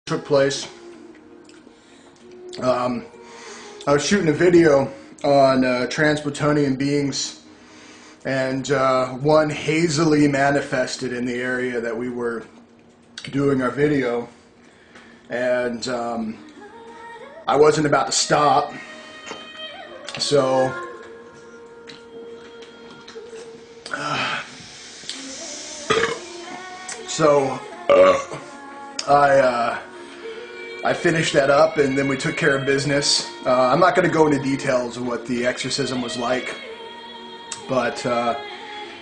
took place. I was shooting a video on trans-Plutonian beings, and one hazily manifested in the area that we were doing our video, and I wasn't about to stop, so I finished that up, and then we took care of business. I'm not going to go into details of what the exorcism was like, but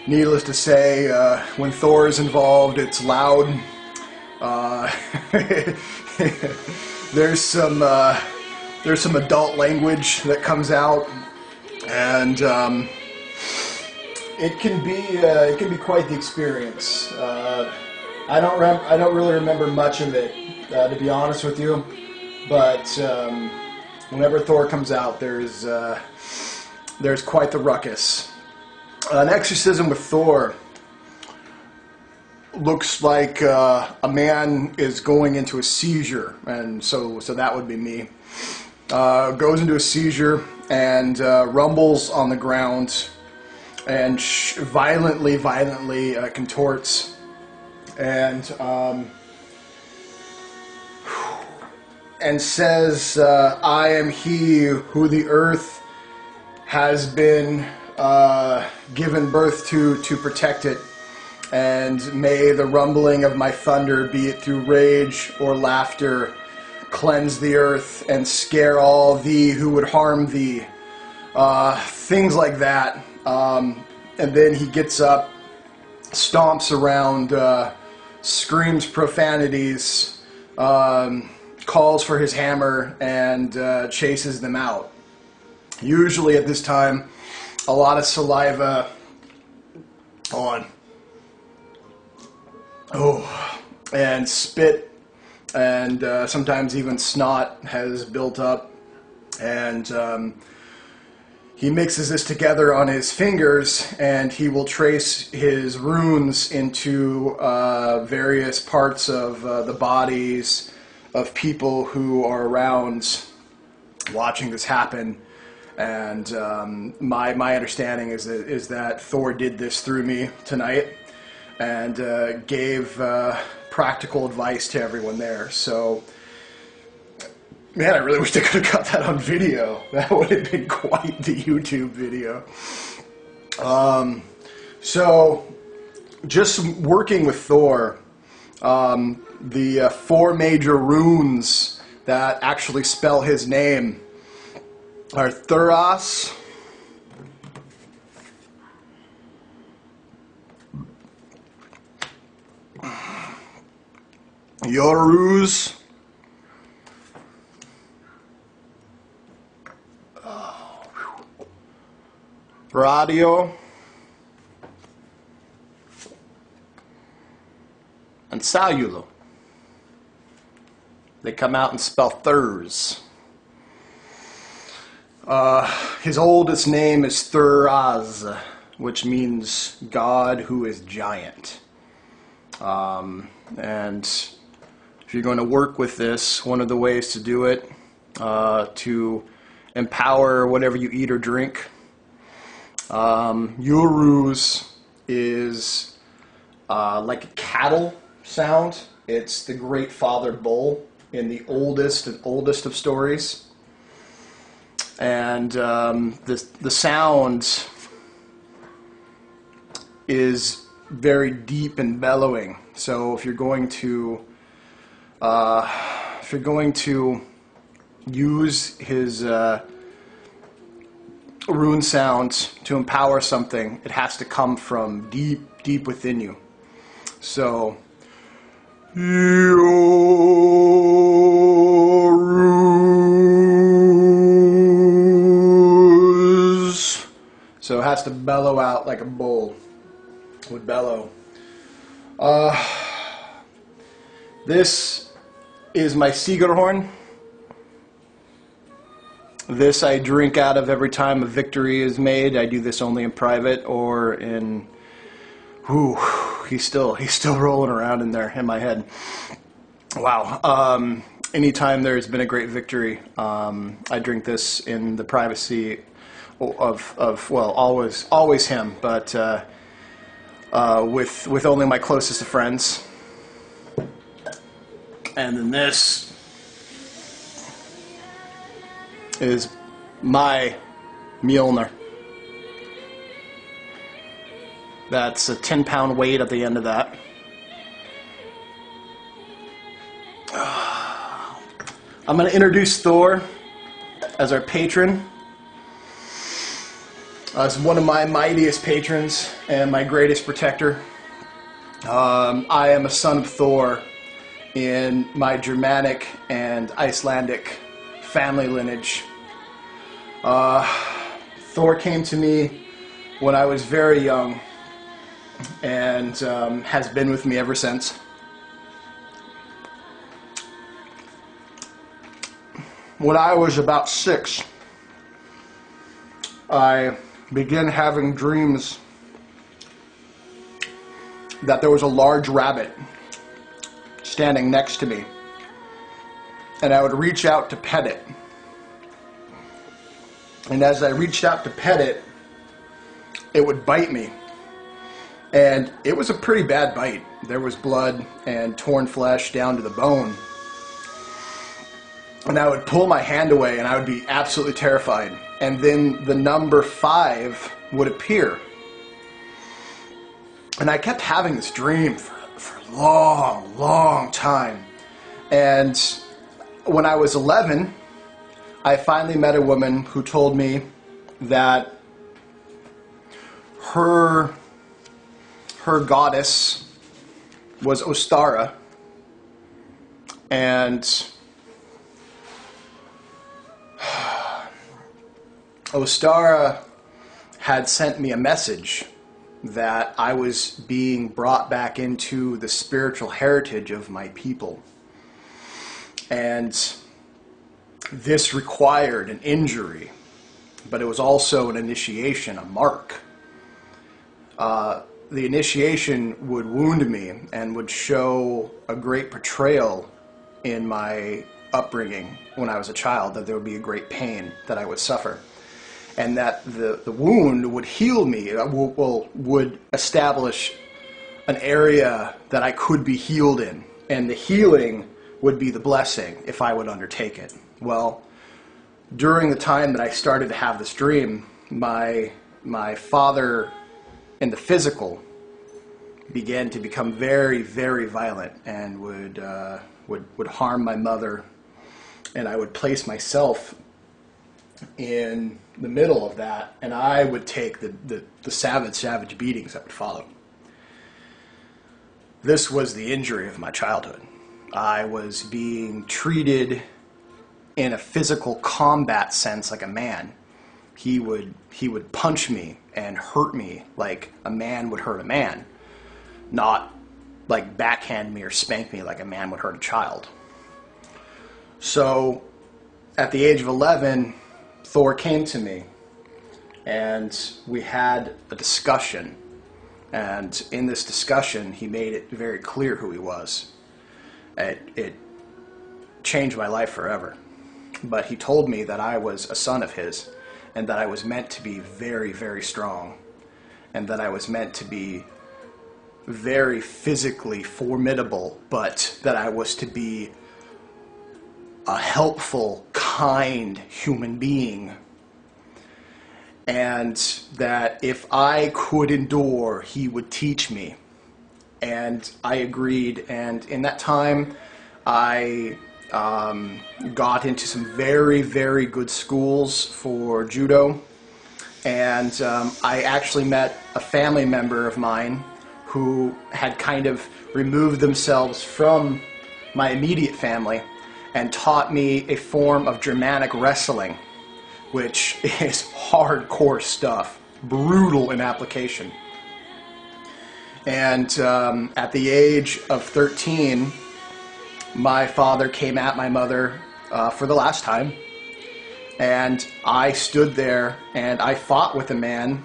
needless to say, when Thor is involved, it's loud. There's some adult language that comes out, and it can be quite the experience. I don't really remember much of it, to be honest with you, but whenever Thor comes out, there's quite the ruckus. An exorcism with Thor looks like a man is going into a seizure, and so that would be me. Goes into a seizure and rumbles on the ground and violently contorts, and says, "I am he who the earth has been given birth to protect it, and may the rumbling of my thunder, be it through rage or laughter, cleanse the earth and scare all thee who would harm thee." Things like that. And then he gets up, stomps around, screams profanities, calls for his hammer, and chases them out. Usually at this time, a lot of saliva and spit, and sometimes even snot has built up, and he mixes this together on his fingers, and he will trace his runes into various parts of the bodies of people who are around watching this happen. And my understanding is that Thor did this through me tonight, and gave practical advice to everyone there. So, man, I really wish I could have got that on video. That would have been quite the YouTube video. So, just working with Thor, the four major runes that actually spell his name are Thuras, Yoruz, Radio, and Salulo. They come out and spell Thurs. His oldest name is Thuraz, which means God who is giant. And if you're going to work with this, one of the ways to do it, to empower whatever you eat or drink, Yoruz is like a cattle sound. It's the great father bull in the oldest of stories. And the sound is very deep and bellowing. So if you're going to use his rune sound to empower something, it has to come from deep within you. So So it has to bellow out like a bull would bellow. This is my Siegerhorn. This I drink out of every time a victory is made. I do this only in private or in... He's still rolling around in there in my head. Wow. Anytime there's been a great victory, I drink this in the privacy of well, always him, but with only my closest of friends. And then this is my Mjolnir. That's a 10-pound weight at the end of that. I'm going to introduce Thor as our patron. As one of my mightiest patrons and my greatest protector. I am a son of Thor in my Germanic and Icelandic family lineage. Thor came to me when I was very young and has been with me ever since. When I was about 6, I began having dreams that there was a large rabbit standing next to me, and I would reach out to pet it. And as I reached out to pet it, it would bite me. And it was a pretty bad bite. There was blood and torn flesh down to the bone. And I would pull my hand away and I would be absolutely terrified. And then the number 5 would appear. And I kept having this dream for a long time. And when I was 11, I finally met a woman who told me that her goddess was Ostara, and Ostara had sent me a message that I was being brought back into the spiritual heritage of my people. And this required an injury, but it was also an initiation, a mark. The initiation would wound me and would show a great portrayal in my upbringing when I was a child, that there would be a great pain that I would suffer. And that the wound would heal me, would establish an area that I could be healed in. And the healing would be the blessing if I would undertake it. Well, during the time that I started to have this dream, my father in the physical began to become very violent and would harm my mother, and I would place myself in the middle of that, and I would take the savage beatings that would follow. This was the injury of my childhood. I was being treated in a physical combat sense like a man. He would punch me and hurt me like a man would hurt a man, not like backhand me or spank me like a man would hurt a child. So at the age of 11, Thor came to me and we had a discussion, and in this discussion he made it very clear who he was. It changed my life forever. But he told me that I was a son of his, and that I was meant to be very strong, and that I was meant to be very physically formidable, but that I was to be a helpful, kind human being, and that if I could endure, he would teach me. And I agreed, and in that time I got into some very good schools for judo, and I actually met a family member of mine who had kind of removed themselves from my immediate family and taught me a form of Germanic wrestling, which is hardcore stuff, brutal in application. And at the age of 13, my father came at my mother for the last time, and I stood there and I fought with a man,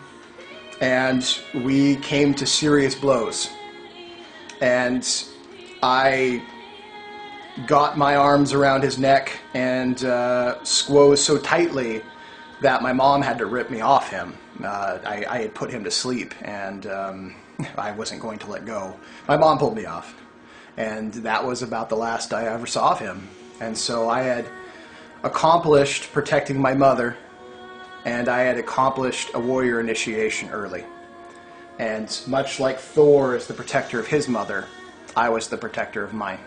and we came to serious blows. And I got my arms around his neck and squoze so tightly that my mom had to rip me off him. I had put him to sleep, and I wasn't going to let go. My mom pulled me off, and that was about the last I ever saw of him. And so I had accomplished protecting my mother, and I had accomplished a warrior initiation early. And much like Thor is the protector of his mother, I was the protector of mine.